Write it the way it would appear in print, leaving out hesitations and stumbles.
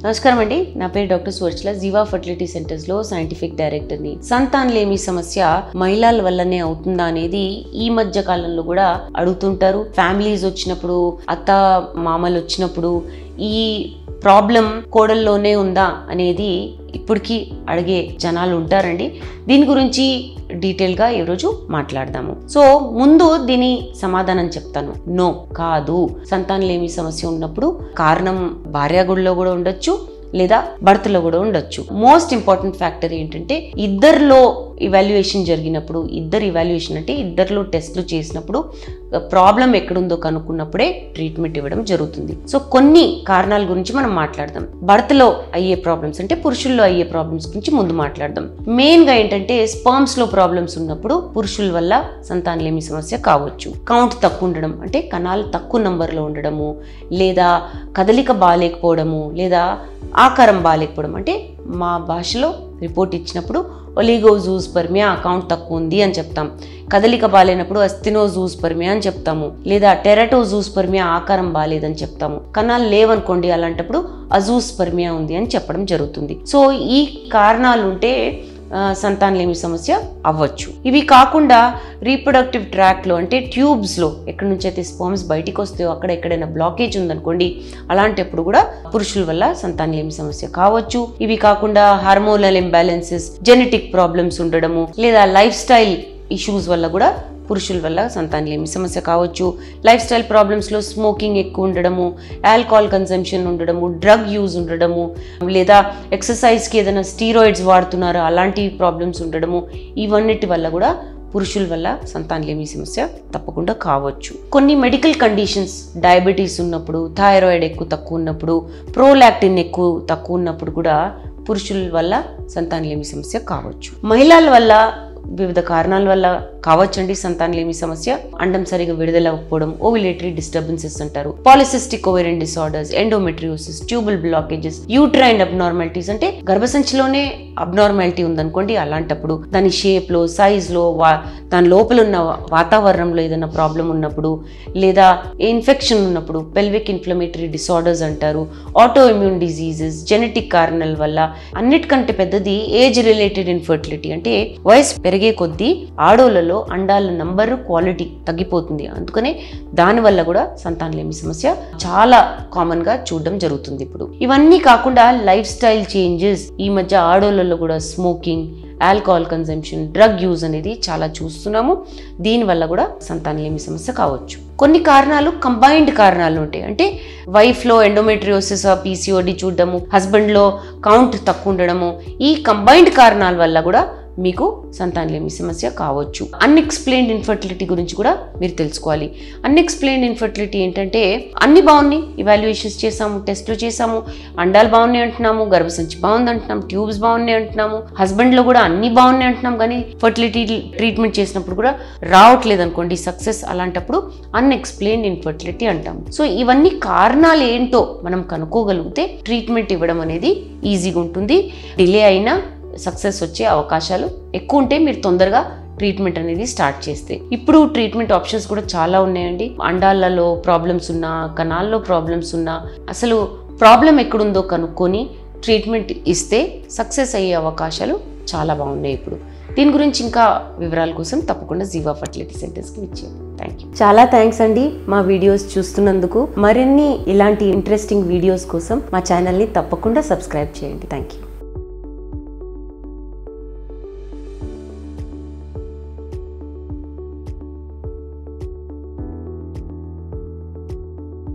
నమస్కారం అండి, నా పేరు డాక్టర్ సువర్చల. జీవా ఫర్టిలిటీ సెంటర్స్ లో సైంటిఫిక్ డైరెక్టర్ ని. సంతానలేమి సమస్య మహిళల వల్లనే అవుతుందా అనేది ఈ మధ్య కాలంలో కూడా అడుగుతుంటారు. ఫ్యామిలీస్ వచ్చినప్పుడు, అత్త మామలు వచ్చినప్పుడు ఈ ప్రాబ్లం కోడల్లోనే ఉందా అనేది ఇప్పటికీ అడిగే జనాలు ఉంటారండి. దీని గురించి డీటెయిల్గా ఈరోజు మాట్లాడదాము. సో ముందు దీని సమాధానం చెప్తాను. నో, కాదు. సంతానలేమి సమస్య ఉన్నప్పుడు కారణం భార్యాగుడిలో కూడా ఉండొచ్చు, లేదా భర్తలో కూడా ఉండొచ్చు. మోస్ట్ ఇంపార్టెంట్ ఫ్యాక్టర్ ఏంటంటే ఇద్దరిలో ఇవాల్యుయేషన్ జరిగినప్పుడు, ఇద్దరిలో టెస్ట్లు చేసినప్పుడు ప్రాబ్లం ఎక్కడుందో కనుక్కున్నప్పుడే ట్రీట్మెంట్ ఇవ్వడం జరుగుతుంది. సో కొన్ని కారణాల గురించి మనం మాట్లాడదాం. భర్తలో అయ్యే ప్రాబ్లమ్స్ అంటే పురుషుల్లో అయ్యే ప్రాబ్లమ్స్ గురించి ముందు మాట్లాడదాం. మెయిన్ గా ఏంటంటే స్పర్మ్స్ లో ప్రాబ్లమ్స్ ఉన్నప్పుడు పురుషుల వల్ల సంతానలేమి సమస్య కావచ్చు. కౌంట్ తక్కువ ఉండడం అంటే కణాలు తక్కువ నంబర్లో ఉండడము, లేదా కదలిక బాగాలేకపోవడము, లేదా ఆకారం బాగాలేకపోవడం. అంటే మా భాషలో రిపోర్ట్ ఇచ్చినప్పుడు ఒలిగోజూస్పర్మియా కౌంట్ తక్కువ ఉంది అని చెప్తాం. కదలిక బాలేనప్పుడు అస్థినోజూస్పర్మియా అని చెప్తాము, లేదా టెరటోజూస్పర్మియా ఆకారం బాలేదని చెప్తాము. కణాలు లేవనుకోండి, అలాంటప్పుడు అజూస్పర్మియా ఉంది అని చెప్పడం జరుగుతుంది. సో ఈ కారణాలు ఉంటే సంతానలేమి సమస్య అవ్వచ్చు. ఇవి కాకుండా రీప్రొడక్టివ్ ట్రాక్లో అంటే ట్యూబ్స్లో ఎక్కడి నుంచి అయితే స్పర్మ్స్ బయటికి వస్తాయో అక్కడ ఎక్కడైనా బ్లాకేజ్ ఉందనుకోండి, అలాంటప్పుడు కూడా పురుషుల వల్ల సంతానలేమి సమస్య కావచ్చు. ఇవి కాకుండా హార్మోనల్ ఇంబ్యాలెన్సెస్, జెనెటిక్ ప్రాబ్లమ్స్ ఉండడము, లేదా లైఫ్ స్టైల్ ఇష్యూస్ వల్ల కూడా పురుషుల వల్ల సంతానలేమి సమస్య కావచ్చు. లైఫ్ స్టైల్ ప్రాబ్లమ్స్లో స్మోకింగ్ ఎక్కువ ఉండడము, ఆల్కహాల్ కన్సంప్షన్ ఉండడము, డ్రగ్ యూజ్ ఉండడము, లేదా ఎక్సర్సైజ్కి ఏదైనా స్టీరాయిడ్స్ వాడుతున్నారో అలాంటి ప్రాబ్లమ్స్ ఉండడము, ఇవన్నిటి వల్ల కూడా పురుషుల వల్ల సంతానలేమి సమస్య తప్పకుండా కావచ్చు. కొన్ని మెడికల్ కండిషన్స్, డయాబెటీస్ ఉన్నప్పుడు, థైరాయిడ్ ఎక్కువ తక్కువ ఉన్నప్పుడు, ప్రోలాక్టిన్ ఎక్కువ తక్కువ ఉన్నప్పుడు కూడా పురుషుల వల్ల సంతానలేమి సమస్య కావచ్చు. మహిళల వల్ల వివిధ కారణాల వల్ల కావచ్చండి సంతానలేమి సమస్య. అండం సరిగా విడుదలవ్వకపోవడం, ఓవిలేటరీ డిస్టర్బెన్సెస్ అంటారు, polycystic ovarian disorders, endometriosis, tubal blockages, uterine abnormalities అంటే గర్భసంచిలోనే అబ్నార్మాలిటీ ఉందనుకోండి, అలాంటప్పుడు దాని షేప్లో, సైజ్లో, దాని లోపల ఉన్న వాతావరణంలో ఏదైనా ప్రాబ్లం ఉన్నప్పుడు, లేదా ఇన్ఫెక్షన్ ఉన్నప్పుడు, పెల్విక్ ఇన్ఫ్లమేటరీ డిసార్డర్స్ అంటారు, ఆటో ఇమ్యూన్ డిజీజెస్, జెనెటిక్ కారణాల వల్ల. అన్నిటికంటే పెద్దది ఏజ్ రిలేటెడ్ ఇన్ఫర్టిలిటీ అంటే వయసు పెరిగే కొద్దీ ఆడోళ్ళలో అండాల నంబరు, క్వాలిటీ తగ్గిపోతుంది. అందుకనే దానివల్ల కూడా సంతానలేమి సమస్య చాలా కామన్ గా చూడడం జరుగుతుంది ఇప్పుడు. ఇవన్నీ కాకుండా లైఫ్ స్టైల్ చేంజెస్, ఈ మధ్య ఆడోళ్ళలో కూడా smoking, alcohol consumption, drug use అనేది చాలా చూస్తున్నాము. దీనివల్ల కూడా సంతానలేమి సమస్య కావచ్చు. కొన్ని కారణాలు కంబైన్డ్ కారణాలు ఉంటాయి. అంటే వైఫ్లో ఎండోమెట్రియోసిస్, పీసీఓడి చూడడము, హస్బెండ్లో కౌంట్ తక్కువ ఉండడము, ఈ కంబైన్డ్ కారణాల వల్ల కూడా మీకు సంతానలేమి సమస్య కావచ్చు. అన్ఎక్స్ప్లెయిన్డ్ ఇన్ఫర్టిలిటీ గురించి కూడా మీరు తెలుసుకోవాలి. అన్ఎక్స్ప్లెయిన్డ్ ఇన్ఫర్టిలిటీ ఏంటంటే అన్ని బాగున్నాయి, ఇవాల్యుయేషన్స్ చేసాము, టెస్ట్లు చేసాము, అండాలు బాగున్నాయి అంటున్నాము, గర్భసంచి బాగుంది అంటున్నాము, ట్యూబ్స్ బాగున్నాయి అంటున్నాము, హస్బెండ్లో కూడా అన్ని బాగున్నాయి అంటున్నాం, కానీ ఫర్టిలిటీ ట్రీట్మెంట్ చేసినప్పుడు కూడా రావట్లేదు అనుకోండి సక్సెస్. అలాంటప్పుడు అన్ఎక్స్ప్లెయిన్డ్ ఇన్ఫర్టిలిటీ అంటాము. సో ఇవన్నీ కారణాలు ఏంటో మనం కనుక్కోగలిగితే ట్రీట్మెంట్ ఇవ్వడం అనేది ఈజీగా ఉంటుంది. డిలే అయినా సక్సెస్ వచ్చే అవకాశాలు ఎక్కువ ఉంటే మీరు తొందరగా ట్రీట్మెంట్ అనేది స్టార్ట్ చేస్తే. ఇప్పుడు ట్రీట్మెంట్ ఆప్షన్స్ కూడా చాలా ఉన్నాయండి. అండాలలో ప్రాబ్లమ్స్ ఉన్నా, కణాల్లో ప్రాబ్లమ్స్ ఉన్నా, అసలు ప్రాబ్లం ఎక్కడుందో కనుక్కొని ట్రీట్మెంట్ ఇస్తే సక్సెస్ అయ్యే అవకాశాలు చాలా బాగున్నాయి ఇప్పుడు. దీని గురించి ఇంకా వివరాల కోసం తప్పకుండా జీవా ఫర్టిలిటీ సెంటర్స్కి విచ్చేయండి. Thank you. చాలా థ్యాంక్స్ అండి మా వీడియోస్ చూస్తున్నందుకు. మరిన్ని ఇలాంటి ఇంట్రెస్టింగ్ వీడియోస్ కోసం మా ఛానల్ని తప్పకుండా సబ్స్క్రైబ్ చేయండి. Thank you.